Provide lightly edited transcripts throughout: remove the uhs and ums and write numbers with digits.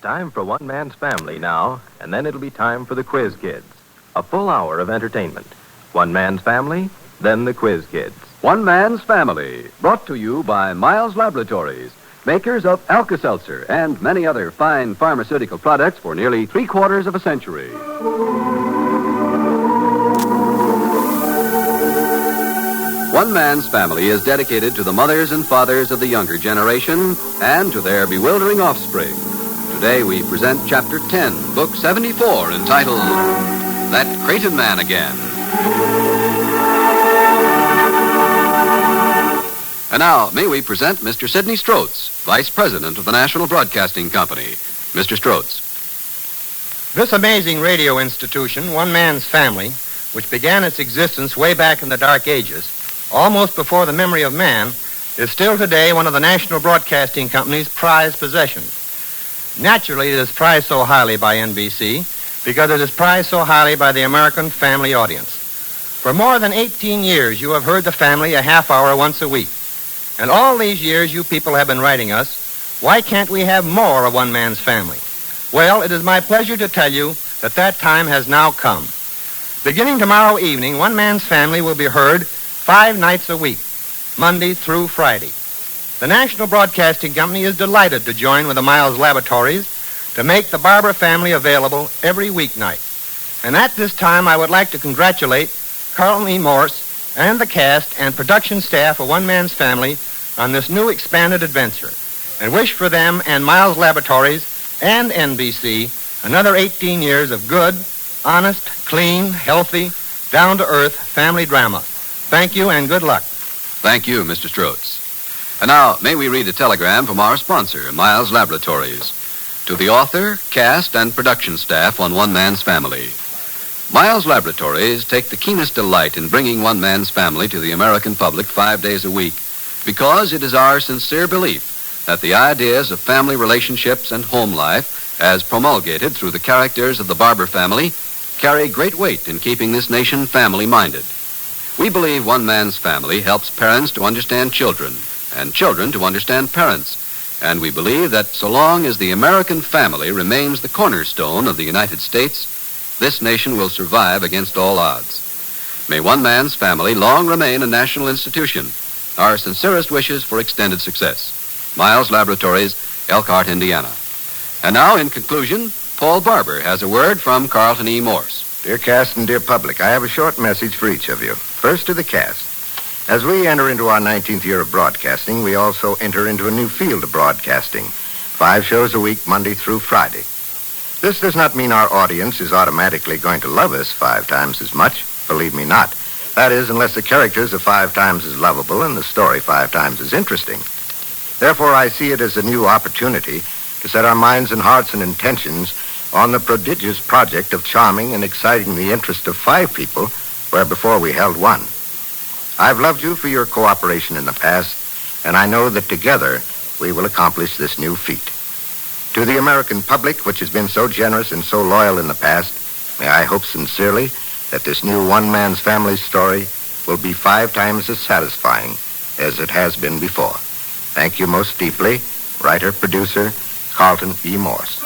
time for One Man's Family now, and then it'll be time for the Quiz Kids. A full hour of entertainment. One Man's Family, then the Quiz Kids. One Man's Family, brought to you by Miles Laboratories, makers of Alka-Seltzer and many other fine pharmaceutical products for nearly 3/4 of a century. One Man's Family is dedicated to the mothers and fathers of the younger generation and to their bewildering offspring. Today we present Chapter 10, Book 74, entitled That Creighton Man Again. And now, may we present Mr. Sidney Stroats, Vice President of the National Broadcasting Company. Mr. Stroats. This amazing radio institution, One Man's Family, which began its existence way back in the Dark Ages, almost before the memory of man, is still today one of the National Broadcasting Company's prized possessions. Naturally, it is prized so highly by NBC because it is prized so highly by the American family audience. For more than 18 years, you have heard the family a half hour once a week. And all these years, you people have been writing us, why can't we have more of One Man's Family? Well, it is my pleasure to tell you that that time has now come. Beginning tomorrow evening, One Man's Family will be heard 5 nights a week, Monday through Friday. The National Broadcasting Company is delighted to join with the Miles Laboratories to make the Barber family available every weeknight. And at this time, I would like to congratulate Carlton E. Morse and the cast and production staff of One Man's Family on this new expanded adventure, and wish for them and Miles Laboratories and NBC another 18 years of good, honest, clean, healthy, down-to-earth family drama. Thank you and good luck. Thank you, Mr. Stroats. And now, may we read a telegram from our sponsor, Miles Laboratories. To the author, cast, and production staff on One Man's Family. Miles Laboratories take the keenest delight in bringing One Man's Family to the American public 5 days a week because it is our sincere belief that the ideas of family relationships and home life, as promulgated through the characters of the Barber family, carry great weight in keeping this nation family-minded. We believe One Man's Family helps parents to understand children and children to understand parents. And we believe that so long as the American family remains the cornerstone of the United States, this nation will survive against all odds. May One Man's Family long remain a national institution. Our sincerest wishes for extended success. Miles Laboratories, Elkhart, Indiana. And now, in conclusion, Paul Barber has a word from Carlton E. Morse. Dear cast and dear public, I have a short message for each of you. First to the cast. As we enter into our 19th year of broadcasting, we also enter into a new field of broadcasting. 5 shows a week, Monday through Friday. This does not mean our audience is automatically going to love us 5 times as much. Believe me not. That is, unless the characters are 5 times as lovable and the story 5 times as interesting. Therefore, I see it as a new opportunity to set our minds and hearts and intentions on the prodigious project of charming and exciting the interest of 5 people, where before we held 1. I've loved you for your cooperation in the past, and I know that together we will accomplish this new feat. To the American public, which has been so generous and so loyal in the past, may I hope sincerely that this new One Man's Family story will be 5 times as satisfying as it has been before. Thank you most deeply, writer-producer Carlton E. Morse.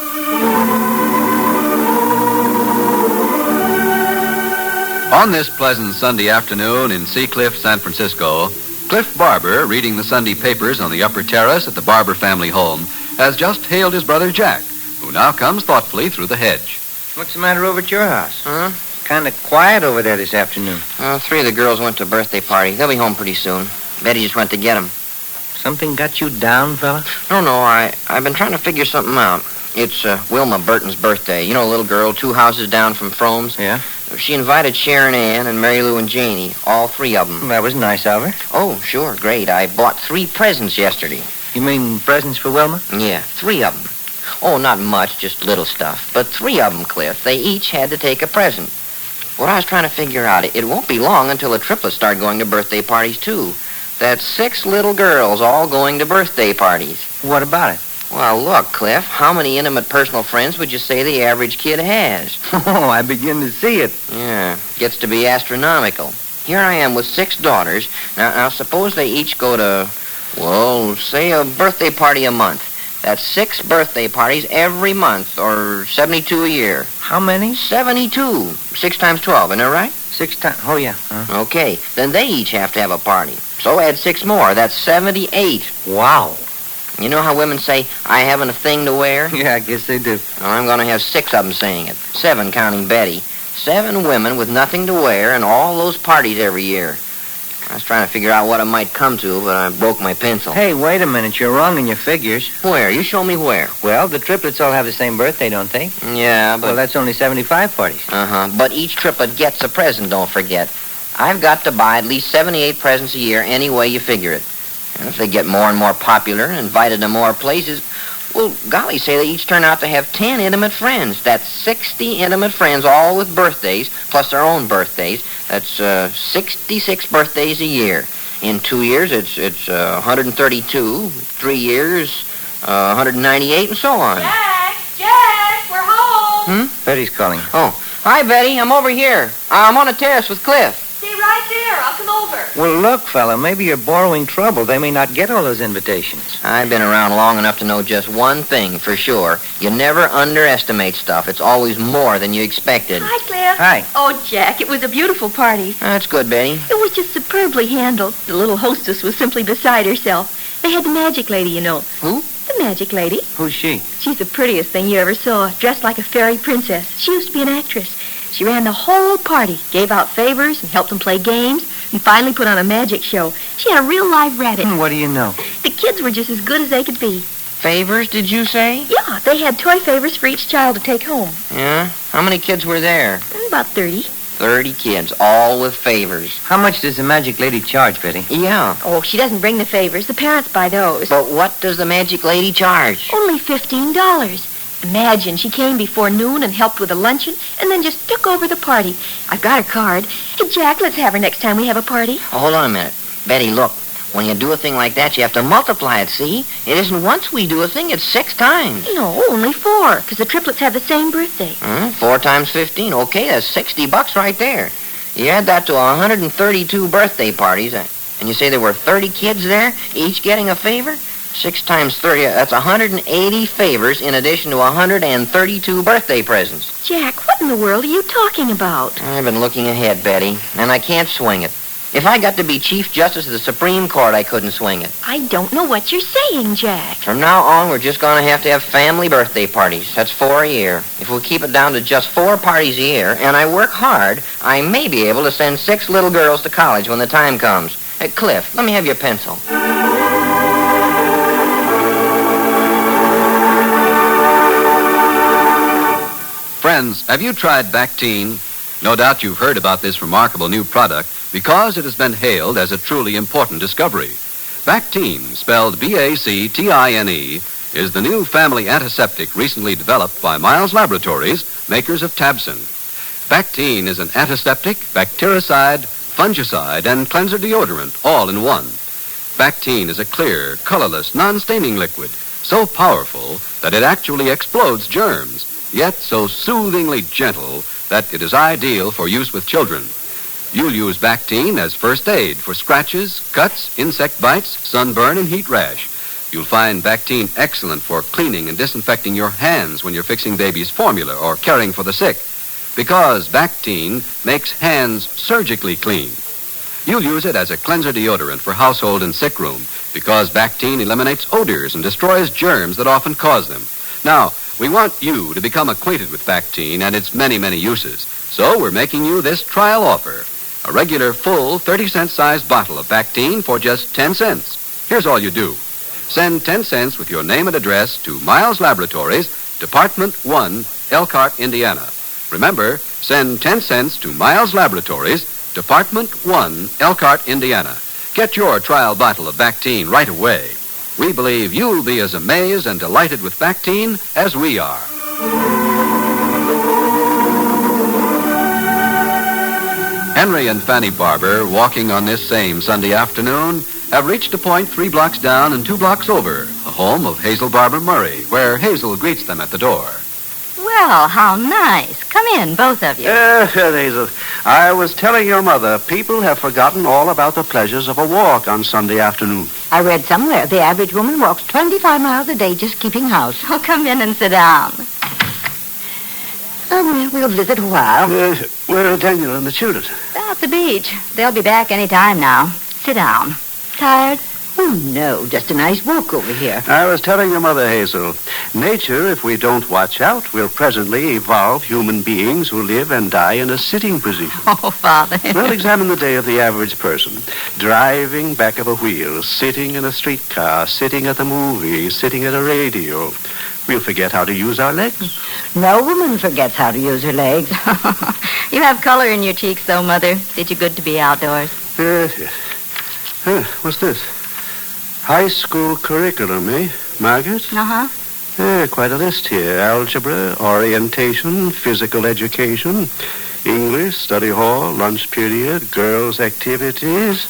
On this pleasant Sunday afternoon in Seacliff, San Francisco, Cliff Barber, reading the Sunday papers on the upper terrace at the Barber family home, has just hailed his brother Jack, who now comes thoughtfully through the hedge. What's the matter over at your house? Huh? Kind of quiet over there this afternoon. 3 of the girls went to a birthday party. They'll be home pretty soon. Betty just went to get them. Something got you down, fella? No, I've been trying to figure something out. It's Wilma Burton's birthday. You know, a little girl, 2 houses down from Frome's. Yeah? She invited Sharon Ann and Mary Lou and Janie, all 3 of them. That was nice of her. Oh, sure, great. I bought 3 presents yesterday. You mean presents for Wilma? Yeah, 3 of them. Oh, not much, just little stuff. But 3 of them, Cliff. They each had to take a present. What I was trying to figure out, it won't be long until the triplets start going to birthday parties, too. That's 6 little girls all going to birthday parties. What about it? Well, look, Cliff, how many intimate personal friends would you say the average kid has? Oh, I begin to see it. Yeah, gets to be astronomical. Here I am with 6 daughters. Now suppose they each go to, well, say a birthday party a month. That's 6 birthday parties every month, or 72 a year. How many? 72. 6 times 12, isn't that right? 6 times. Oh, yeah. Huh? Okay, then they each have to have a party. So add 6 more. That's 78. Wow. You know how women say, I haven't a thing to wear? Yeah, I guess they do. Well, I'm going to have 6 of them saying it. 7 counting Betty. 7 women with nothing to wear and all those parties every year. I was trying to figure out what it might come to, but I broke my pencil. Hey, wait a minute. You're wrong in your figures. Where? You show me where. Well, the triplets all have the same birthday, don't they? Yeah, but... Well, that's only 75 parties. Uh-huh. But each triplet gets a present, don't forget. I've got to buy at least 78 presents a year any way you figure it. And if they get more and more popular and invited to more places, well, golly, say they each turn out to have 10 intimate friends. That's 60 intimate friends, all with birthdays, plus their own birthdays. That's 66 birthdays a year. In 2 years, it's 132. 3 years, 198, and so on. Jack, we're home. Betty's calling. Oh, hi, Betty. I'm over here. I'm on a terrace with Cliff. Stay right there. I'll come over. Well, look, fella, maybe you're borrowing trouble. They may not get all those invitations. I've been around long enough to know just one thing for sure. You never underestimate stuff. It's always more than you expected. Hi, Cliff. Hi. Oh, Jack, it was a beautiful party. That's good, Betty. It was just superbly handled. The little hostess was simply beside herself. They had the magic lady, you know. Who? The magic lady. Who's she? She's the prettiest thing you ever saw, dressed like a fairy princess. She used to be an actress. She ran the whole party, gave out favors and helped them play games, and finally put on a magic show. She had a real live rabbit. What do you know? The kids were just as good as they could be. Favors, did you say? Yeah, they had toy favors for each child to take home. Yeah? How many kids were there? About 30. 30 kids, all with favors. How much does the magic lady charge, Betty? Yeah. Oh, she doesn't bring the favors. The parents buy those. But what does the magic lady charge? Only $15. Imagine, she came before noon and helped with the luncheon and then just took over the party. I've got her card. Hey, Jack, let's have her next time we have a party. Oh, hold on a minute. Betty, look. When you do a thing like that, you have to multiply it, see? It isn't once we do a thing, it's 6 times. No, only 4, because the triplets have the same birthday. 4 times 15. Okay, that's $60 right there. You add that to 132 birthday parties, and you say there were 30 kids there, each getting a favor? 6 times 30, that's 180 favors in addition to 132 birthday presents. Jack, what in the world are you talking about? I've been looking ahead, Betty, and I can't swing it. If I got to be Chief Justice of the Supreme Court, I couldn't swing it. I don't know what you're saying, Jack. From now on, we're just going to have family birthday parties. That's 4 a year. If we keep it down to just 4 parties a year, and I work hard, I may be able to send 6 little girls to college when the time comes. Hey, Cliff, let me have your pencil. Friends, have you tried Bactine? No doubt you've heard about this remarkable new product because it has been hailed as a truly important discovery. Bactine, spelled B-A-C-T-I-N-E, is the new family antiseptic recently developed by Miles Laboratories, makers of Tabson. Bactine is an antiseptic, bactericide, fungicide, and cleanser deodorant all in one. Bactine is a clear, colorless, non-staining liquid, so powerful that it actually explodes germs, yet so soothingly gentle that it is ideal for use with children. You'll use Bactine as first aid for scratches, cuts, insect bites, sunburn, and heat rash. You'll find Bactine excellent for cleaning and disinfecting your hands when you're fixing baby's formula or caring for the sick, because Bactine makes hands surgically clean. You'll use it as a cleanser deodorant for household and sick room, because Bactine eliminates odors and destroys germs that often cause them. Now, we want you to become acquainted with Bactine and its many, many uses. So we're making you this trial offer. A regular full 30-cent sized bottle of Bactine for just 10 cents. Here's all you do. Send 10 cents with your name and address to Miles Laboratories, Department 1, Elkhart, Indiana. Remember, send 10 cents to Miles Laboratories, Department 1, Elkhart, Indiana. Get your trial bottle of Bactine right away. We believe you'll be as amazed and delighted with Bactine as we are. Henry and Fanny Barber, walking on this same Sunday afternoon, have reached a point 3 blocks down and 2 blocks over, the home of Hazel Barber Murray, where Hazel greets them at the door. Well, how nice. Come in, both of you. Hazel, I was telling your mother, people have forgotten all about the pleasures of a walk on Sunday afternoon. I read somewhere the average woman walks 25 miles a day just keeping house. Oh, come in and sit down. We'll visit a while. Where are Daniel and the children? They're at the beach. They'll be back any time now. Sit down. Tired? Oh, no, just a nice walk over here. I was telling your mother, Hazel, nature, if we don't watch out, will presently evolve human beings who live and die in a sitting position. Oh, Father. Well, examine the day of the average person. Driving back of a wheel, sitting in a streetcar, sitting at the movies, sitting at a radio. We'll forget how to use our legs. No woman forgets how to use her legs. You have color in your cheeks, though, Mother. Did you good to be outdoors? Yes. What's this? High school curriculum, eh, Margaret? Uh-huh. Quite a list here. Algebra, orientation, physical education, English, study hall, lunch period, girls' activities.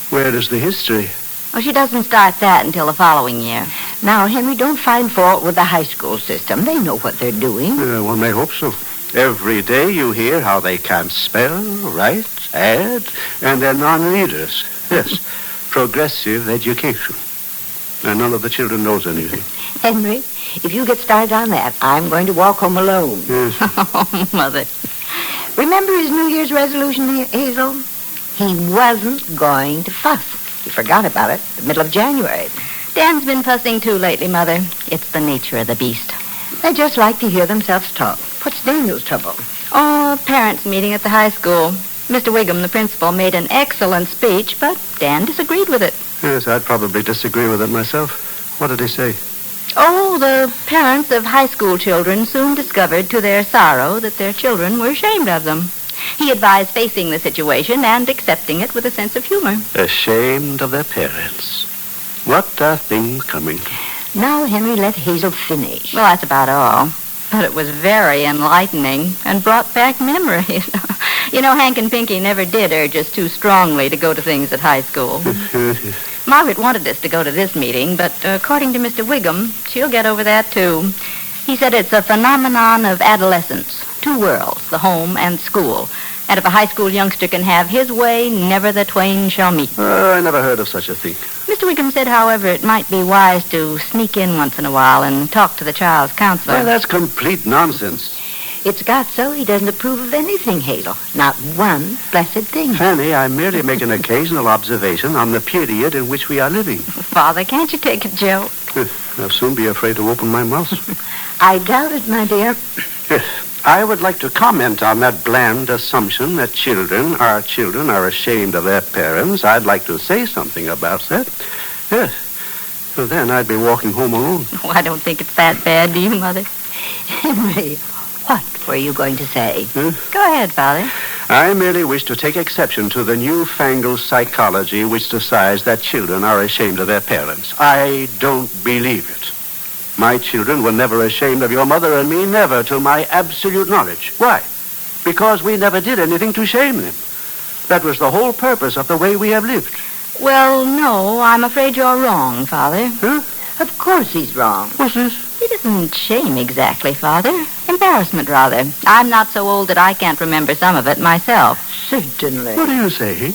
Where is the history? Well, she doesn't start that until the following year. Now, Henry, don't find fault with the high school system. They know what they're doing. One may hope so. Every day you hear how they can't spell, write, add, and they're non-readers. Yes. Progressive education. And none of the children knows anything. Henry, if you get started on that, I'm going to walk home alone. Yes. Oh, Mother. Remember his New Year's resolution, Hazel? He wasn't going to fuss. He forgot about it the middle of January. Dan's been fussing too lately, Mother. It's the nature of the beast. They just like to hear themselves talk. What's Daniel's trouble? Oh, a parents' meeting at the high school. Mr. Wiggum, the principal, made an excellent speech, but Dan disagreed with it. Yes, I'd probably disagree with it myself. What did he say? Oh, the parents of high school children soon discovered to their sorrow that their children were ashamed of them. He advised facing the situation and accepting it with a sense of humor. Ashamed of their parents. What are things coming to? Now, Henry, let Hazel finish. Well, that's about all. But it was very enlightening and brought back memories. You know, Hank and Pinky never did urge us too strongly to go to things at high school. Margaret wanted us to go to this meeting, but according to Mr. Wiggum, she'll get over that, too. He said it's a phenomenon of adolescence. Two worlds, the home and school. And if a high school youngster can have his way, never the twain shall meet. I never heard of such a thing. Mr. Wiggum said, however, it might be wise to sneak in once in a while and talk to the child's counselor. Well, that's complete nonsense. It's got so he doesn't approve of anything, Hazel. Not one blessed thing. Fanny, I merely make an occasional observation on the period in which we are living. Father, can't you take a joke? I'll soon be afraid to open my mouth. I doubt it, my dear. Yes. I would like to comment on that bland assumption that children are ashamed of their parents. I'd like to say something about that. Yes. Well, then I'd be walking home alone. Oh, I don't think it's that bad, do you, Mother? Henry, what were you going to say? Go ahead, Father. I merely wish to take exception to the newfangled psychology which decides that children are ashamed of their parents. I don't believe it. My children were never ashamed of your mother and me, never, to my absolute knowledge. Why? Because we never did anything to shame them. That was the whole purpose of the way we have lived. Well, no, I'm afraid you're wrong, Father. Huh? Of course he's wrong. What's this? It isn't shame exactly, Father. Embarrassment, rather. I'm not so old that I can't remember some of it myself. Certainly. What do you say?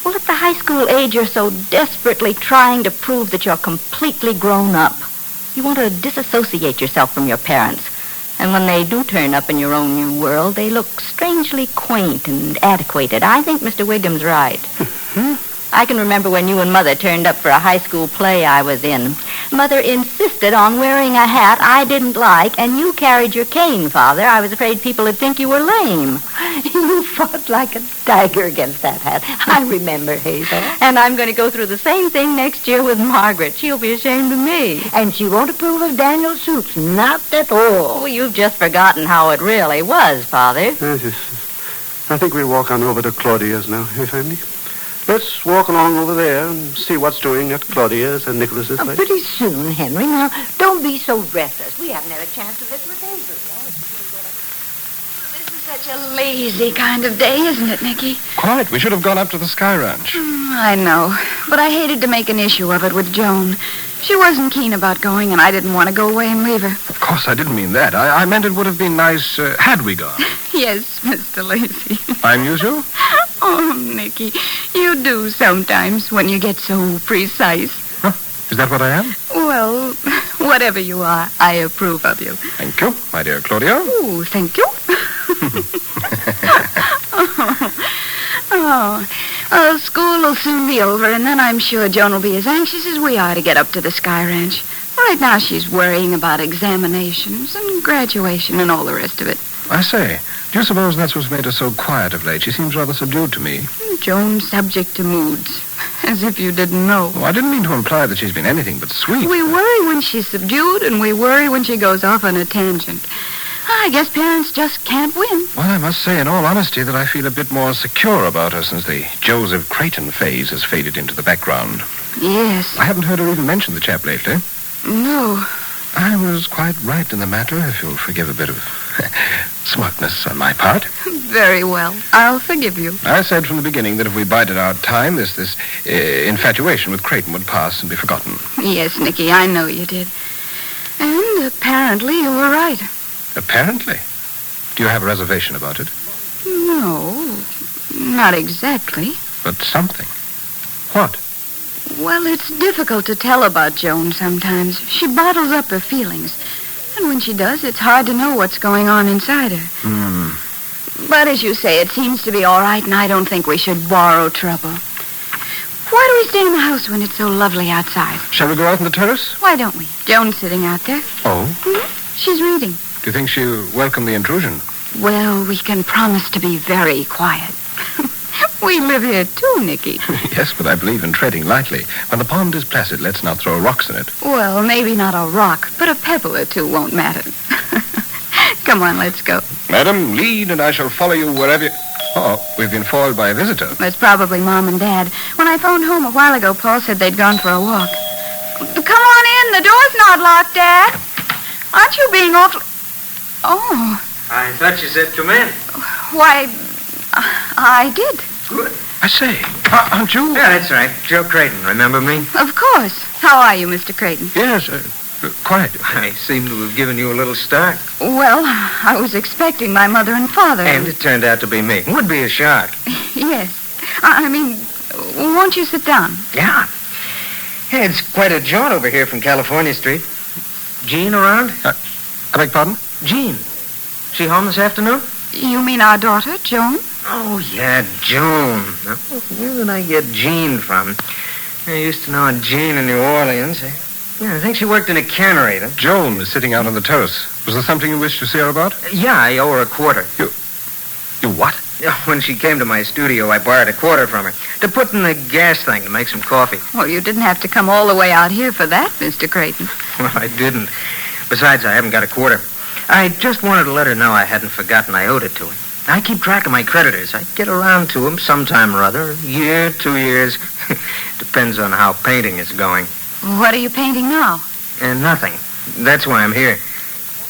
Well, at the high school age, you're so desperately trying to prove that you're completely grown up. You want to disassociate yourself from your parents. And when they do turn up in your own new world, they look strangely quaint and antiquated. I think Mr. Wiggum's right. I can remember when you and Mother turned up for a high school play I was in. Mother insisted on wearing a hat I didn't like, and you carried your cane, Father. I was afraid people would think you were lame. You fought like a tiger against that hat. I remember, Hazel. And I'm going to go through the same thing next year with Margaret. She'll be ashamed of me. And she won't approve of Daniel's suits. Not at all. Oh, you've just forgotten how it really was, Father. I think we'll walk on over to Claudia's now, if I may. Let's walk along over there and see what's doing at Claudia's and Nicholas's place. Pretty soon, Henry. Now, don't be so restless. We haven't had a chance to visit with Hazel. This is such a lazy kind of day, isn't it, Nicky? Quite. We should have gone up to the Sky Ranch. I know, but I hated to make an issue of it with Joan. She wasn't keen about going, and I didn't want to go away and leave her. Of course, I didn't mean that. I meant it would have been nice had we gone. Yes, Mr. Lacey. I amuse you? Oh, Nicky, you do sometimes when you get so precise. Huh? Is that what I am? Well, whatever you are, I approve of you. Thank you, my dear Claudia. Oh, thank you. School will soon be over, and then I'm sure Joan will be as anxious as we are to get up to the Sky Ranch. Right now she's worrying about examinations and graduation and all the rest of it. I say, do you suppose that's what's made her so quiet of late? She seems rather subdued to me. Joan's subject to moods, as if you didn't know. Oh, I didn't mean to imply that she's been anything but sweet. We worry when she's subdued, and we worry when she goes off on a tangent. I guess parents just can't win. Well, I must say, in all honesty, that I feel a bit more secure about her since the Joseph Creighton phase has faded into the background. Yes. I haven't heard her even mention the chap lately. No. I was quite right in the matter, if you'll forgive a bit of smugness on my part. Very well. I'll forgive you. I said from the beginning that if we bided our time, this infatuation with Creighton would pass and be forgotten. Yes, Nicky, I know you did. And apparently you were right. Apparently? Do you have a reservation about it? No, not exactly. But something. What? Well, it's difficult to tell about Joan sometimes. She bottles up her feelings. And when she does, it's hard to know what's going on inside her. But as you say, it seems to be all right, and I don't think we should borrow trouble. Why do we stay in the house when it's so lovely outside? Shall we go out on the terrace? Why don't we? Joan's sitting out there. Oh? She's reading. Do you think she'll welcome the intrusion? Well, we can promise to be very quiet. We live here too, Nicky. Yes, but I believe in treading lightly. When the pond is placid, let's not throw rocks in it. Well, maybe not a rock, but a pebble or two won't matter. Come on, let's go. Madam, lead, and I shall follow you wherever you... Oh, we've been foiled by a visitor. It's probably Mom and Dad. When I phoned home a while ago, Paul said they'd gone for a walk. Come on in. The door's not locked, Dad. Aren't you being awful... Oh. I thought you said come in. Why, I did. Good. I say, aren't you... Yeah, that's right. Joe Creighton, remember me? Of course. How are you, Mr. Creighton? Yes, quite. I seem to have given you a little start. Well, I was expecting my mother and father. And it turned out to be me. Would be a shock. Yes. I mean, won't you sit down? Yeah. Hey, it's quite a jaunt over here from California Street. Jean around? I beg pardon? Jean. She home this afternoon? You mean our daughter, Joan? Oh, yeah, Joan. Where did I get Jean from? I used to know a Jean in New Orleans. I think she worked in a cannery. Joan is sitting out on the terrace. Was there something you wished to see her about? Yeah, I owe her a quarter. You what? When she came to my studio, I borrowed a quarter from her to put in the gas thing to make some coffee. Well, you didn't have to come all the way out here for that, Mr. Creighton. Well, I didn't. Besides, I haven't got a quarter. I just wanted to let her know I hadn't forgotten I owed it to her. I keep track of my creditors. I get around to them sometime or other. A year, 2 years. Depends on how painting is going. What are you painting now? Nothing. That's why I'm here.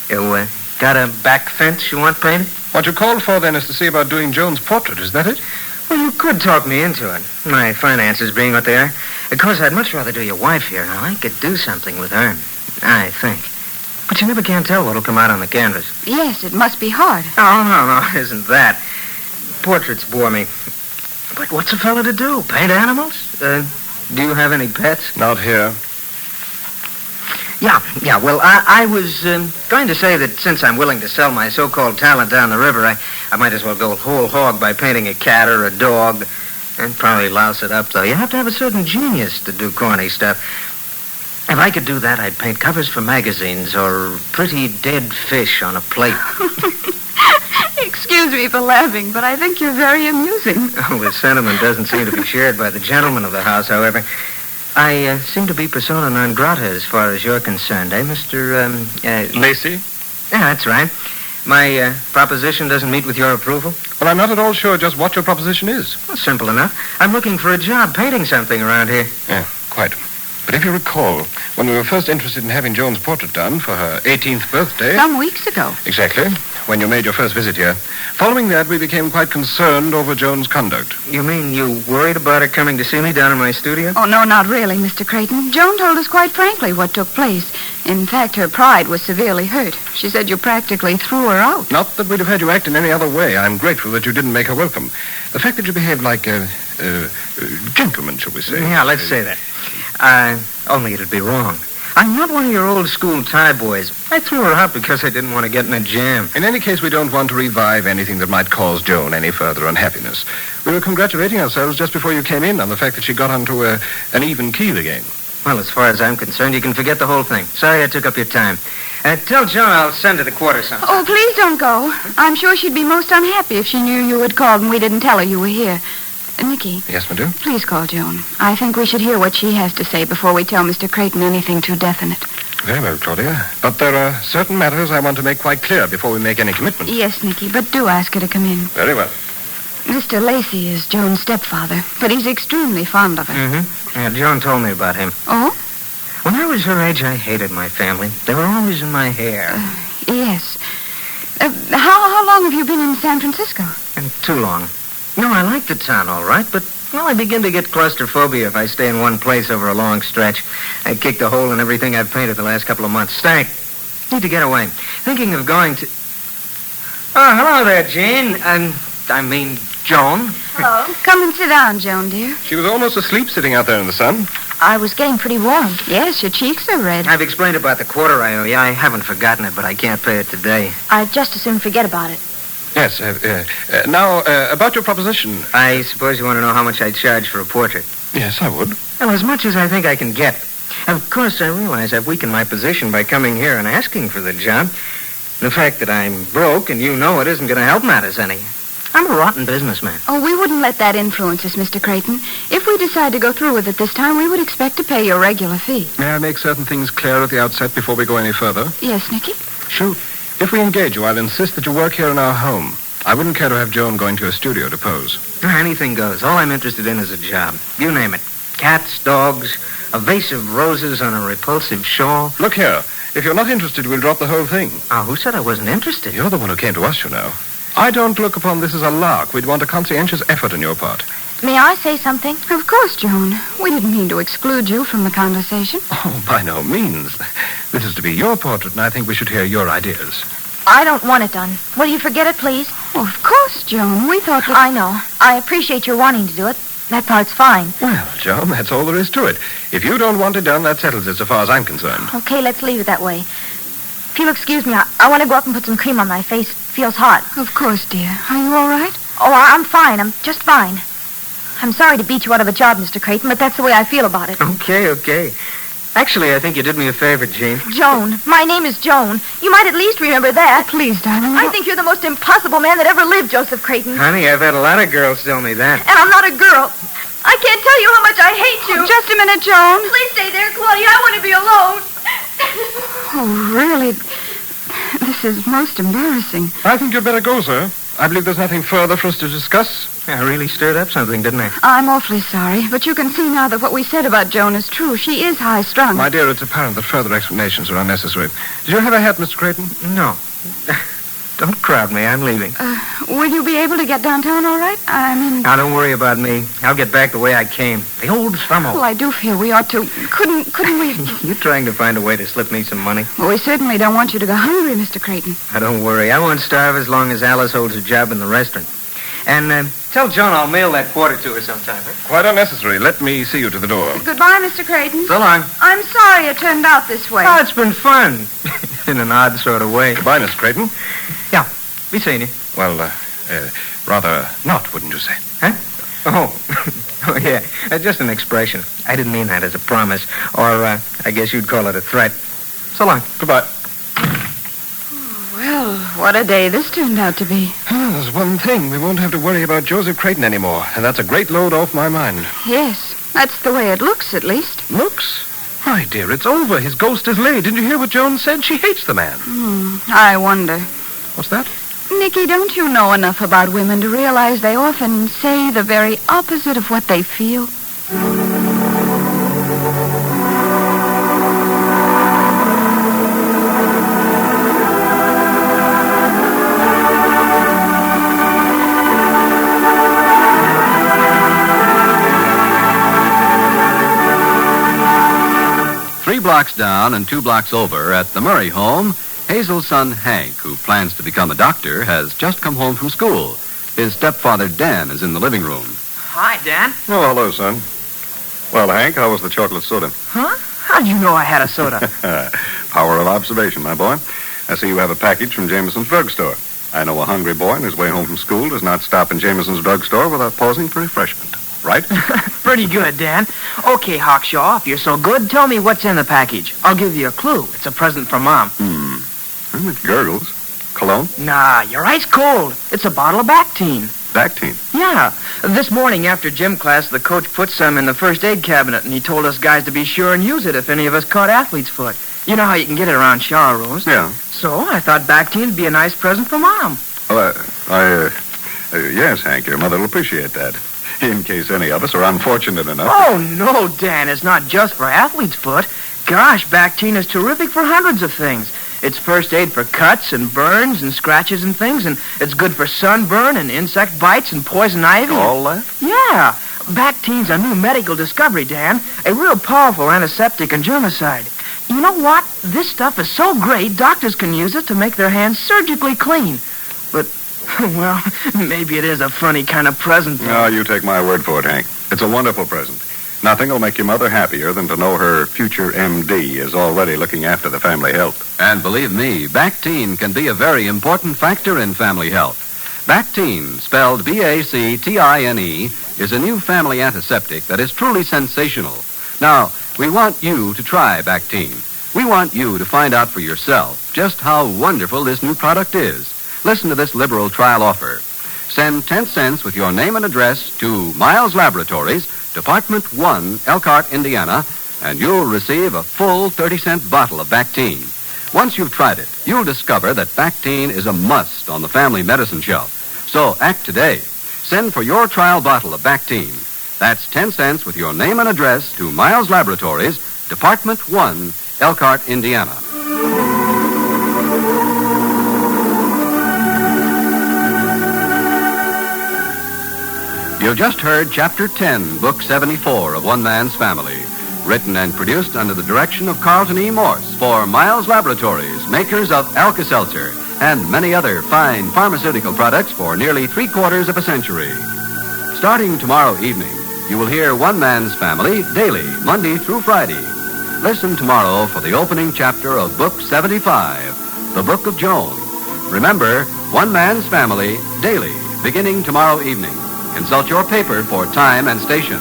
You got a back fence you want painted? What you called for, then, is to see about doing Joan's portrait, is that it? Well, you could talk me into it. My finances being what they are. Of course, I'd much rather do your wife here. Now, I could do something with her, I think. But you never can tell what'll come out on the canvas. Yes, it must be hard. Oh, no, isn't that. Portraits bore me. But what's a fella to do? Paint animals? Do you have any pets? Not here. Yeah. Well, I was going to say that since I'm willing to sell my so-called talent down the river, I might as well go whole hog by painting a cat or a dog. And probably louse it up, though. You have to have a certain genius to do corny stuff. If I could do that, I'd paint covers for magazines or pretty dead fish on a plate. Excuse me for laughing, but I think you're very amusing. Oh, the sentiment doesn't seem to be shared by the gentlemen of the house, however. I seem to be persona non grata as far as you're concerned, eh, Mr. Lacey? Yeah, that's right. My proposition doesn't meet with your approval? Well, I'm not at all sure just what your proposition is. Well, simple enough. I'm looking for a job painting something around here. Yeah, quite. But if you recall, when we were first interested in having Joan's portrait done for her 18th birthday... Some weeks ago. Exactly. When you made your first visit here. Following that, we became quite concerned over Joan's conduct. You mean you worried about her coming to see me down in my studio? Oh, no, not really, Mr. Creighton. Joan told us quite frankly what took place. In fact, her pride was severely hurt. She said you practically threw her out. Not that we'd have had you act in any other way. I'm grateful that you didn't make her welcome. The fact that you behaved like a gentleman, shall we say. Yeah, let's say that. Only it'd be wrong. I'm not one of your old school tie boys. I threw her out because I didn't want to get in a jam. In any case, we don't want to revive anything that might cause Joan any further unhappiness. We were congratulating ourselves just before you came in on the fact that she got onto an even keel again. Well, as far as I'm concerned, you can forget the whole thing. Sorry I took up your time. Tell Joan I'll send her the quarter sometime. Oh, please don't go. I'm sure she'd be most unhappy if she knew you had called and we didn't tell her you were here. Nicky. Yes, madam? Please call Joan. I think we should hear what she has to say before we tell Mr. Creighton anything too definite. Very well, Claudia. But there are certain matters I want to make quite clear before we make any commitment. Yes, Nicky, but do ask her to come in. Very well. Mr. Lacey is Joan's stepfather, but he's extremely fond of her. Mm-hmm. Yeah, Joan told me about him. Oh? When I was her age, I hated my family. They were always in my hair. Yes. How long have you been in San Francisco? And too long. No, I like the town all right, but, well, I begin to get claustrophobia if I stay in one place over a long stretch. I kicked a hole in everything I've painted the last couple of months. Stank. Need to get away. Thinking of going to... Oh, hello there, Jane. Joan. Hello. Come and sit down, Joan, dear. She was almost asleep sitting out there in the sun. I was getting pretty warm. Yes, your cheeks are red. I've explained about the quarter I owe you. I haven't forgotten it, but I can't pay it today. I'd just as soon forget about it. Yes. Now, about your proposition. I suppose you want to know how much I charge for a portrait. Yes, I would. Well, as much as I think I can get. Of course, I realize I've weakened my position by coming here and asking for the job. The fact that I'm broke and you know it isn't going to help matters any. I'm a rotten businessman. Oh, we wouldn't let that influence us, Mr. Creighton. If we decide to go through with it this time, we would expect to pay your regular fee. May I make certain things clear at the outset before we go any further? Yes, Nicky? Shoot. If we engage you, I'll insist that you work here in our home. I wouldn't care to have Joan going to a studio to pose. Anything goes. All I'm interested in is a job. You name it. Cats, dogs, a vase of roses on a repulsive shawl. Look here. If you're not interested, we'll drop the whole thing. Oh, who said I wasn't interested? You're the one who came to us, you know. I don't look upon this as a lark. We'd want a conscientious effort on your part. May I say something? Of course, Joan. We didn't mean to exclude you from the conversation. Oh, by no means. This is to be your portrait, and I think we should hear your ideas. I don't want it done. Will you forget it, please? Oh, of course, Joan. We thought that... I know. I appreciate your wanting to do it. That part's fine. Well, Joan, that's all there is to it. If you don't want it done, that settles it so far as I'm concerned. Okay, let's leave it that way. If you'll excuse me, I want to go up and put some cream on my face. It feels hot. Of course, dear. Are you all right? Oh, I'm fine. I'm just fine. I'm sorry to beat you out of a job, Mr. Creighton, but that's the way I feel about it. Okay. Actually, I think you did me a favor, Jean. Joan. My name is Joan. You might at least remember that. Oh, please, darling. I think you're the most impossible man that ever lived, Joseph Creighton. Honey, I've had a lot of girls tell me that. And I'm not a girl. I can't tell you how much I hate you. Oh, just a minute, Joan. Please stay there, Claudia. I want to be alone. Oh, really? This is most embarrassing. I think you'd better go, sir. I believe there's nothing further for us to discuss. I really stirred up something, didn't I? I'm awfully sorry, but you can see now that what we said about Joan is true. She is high-strung. My dear, it's apparent that further explanations are unnecessary. Did you have a hat, Mr. Creighton? No. Don't crowd me. I'm leaving. Will you be able to get downtown all right? Now, don't worry about me. I'll get back the way I came. The old summer. Well, I do feel we ought to. Couldn't we... You're trying to find a way to slip me some money? Well, we certainly don't want you to go hungry, Mr. Creighton. Now, don't worry. I won't starve as long as Alice holds a job in the restaurant. And tell Joan I'll mail that quarter to her sometime. Huh? Quite unnecessary. Let me see you to the door. Goodbye, Mr. Creighton. So long. I'm sorry it turned out this way. Oh, it's been fun. In an odd sort of way. Goodbye, Mr. Creighton. Yeah. Be seeing you. Well, rather not, wouldn't you say? Huh? Oh, yeah. Just an expression. I didn't mean that as a promise. Or, I guess you'd call it a threat. So long. Goodbye. Well, what a day this turned out to be. Oh, there's one thing. We won't have to worry about Joseph Creighton anymore, and that's a great load off my mind. Yes, that's the way it looks, at least. Looks? My dear, it's over. His ghost is laid. Didn't you hear what Joan said? She hates the man. I wonder. What's that? Nicky, don't you know enough about women to realize they often say the very opposite of what they feel? blocks down and 2 blocks over at the Murray home, Hazel's son Hank, who plans to become a doctor, has just come home from school. His stepfather Dan is in the living room. Hi, Dan. Oh, hello, son. Well, Hank, how was the chocolate soda? Huh? How'd you know I had a soda? Power of observation, my boy. I see you have a package from Jameson's drugstore. I know a hungry boy on his way home from school does not stop in Jameson's drugstore without pausing for refreshment. Right? Pretty good, Dan. Okay, Hawkshaw, if you're so good, tell me what's in the package. I'll give you a clue. It's a present from Mom. It gurgles. Cologne? Nah, you're ice cold. It's a bottle of Bactine. Bactine? Yeah. This morning after gym class, the coach put some in the first aid cabinet, and he told us guys to be sure and use it if any of us caught athlete's foot. You know how you can get it around shower rooms? Yeah. So I thought Bactine would be a nice present for Mom. Yes, Hank, your mother will appreciate that. In case any of us are unfortunate enough. Oh, no, Dan. It's not just for athlete's foot. Gosh, Bactine is terrific for hundreds of things. It's first aid for cuts and burns and scratches and things, and it's good for sunburn and insect bites and poison ivy. All that? Yeah. Bactine's a new medical discovery, Dan. A real powerful antiseptic and germicide. You know what? This stuff is so great, doctors can use it to make their hands surgically clean. But, well, maybe it is a funny kind of present. No, you take my word for it, Hank. It's a wonderful present. Nothing will make your mother happier than to know her future MD is already looking after the family health. And believe me, Bactine can be a very important factor in family health. Bactine, spelled B-A-C-T-I-N-E, is a new family antiseptic that is truly sensational. Now, we want you to try Bactine. We want you to find out for yourself just how wonderful this new product is. Listen to this liberal trial offer. Send 10 cents with your name and address to Miles Laboratories, Department 1, Elkhart, Indiana, and you'll receive a full 30-cent bottle of Bactine. Once you've tried it, you'll discover that Bactine is a must on the family medicine shelf. So act today. Send for your trial bottle of Bactine. That's 10 cents with your name and address to Miles Laboratories, Department 1, Elkhart, Indiana. You've just heard Chapter 10, Book 74 of One Man's Family, written and produced under the direction of Carlton E. Morse for Miles Laboratories, makers of Alka-Seltzer and many other fine pharmaceutical products for nearly 3/4 of a century. Starting tomorrow evening, you will hear One Man's Family daily, Monday through Friday. Listen tomorrow for the opening chapter of Book 75, The Book of Joan. Remember, One Man's Family daily, beginning tomorrow evening. Consult your paper for time and station.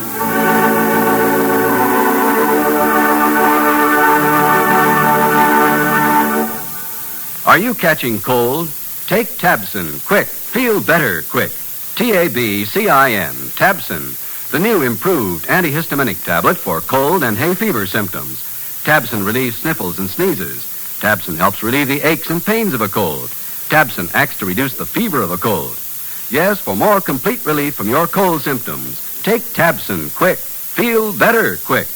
Are you catching cold? Take Tabsin, quick. Feel better, quick. T-A-B-C-I-N, Tabsin, the new improved antihistaminic tablet for cold and hay fever symptoms. Tabsin relieves sniffles and sneezes. Tabsin helps relieve the aches and pains of a cold. Tabsin acts to reduce the fever of a cold. Yes, for more complete relief from your cold symptoms, take Tabsin, quick. Feel better, quick.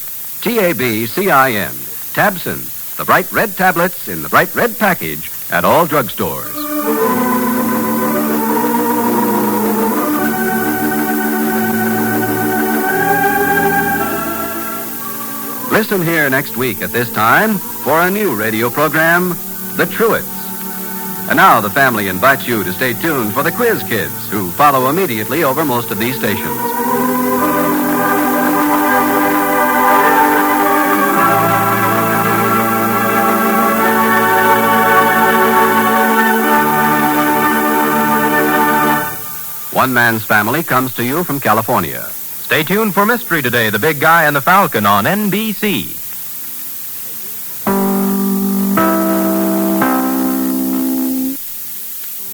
T-A-B-C-I-N, Tabsin, the bright red tablets in the bright red package at all drugstores. Listen here next week at this time for a new radio program, The Truitts. And now the family invites you to stay tuned for the Quiz Kids, who follow immediately over most of these stations. One Man's Family comes to you from California. Stay tuned for Mystery Today, The Big Guy and the Falcon on NBC.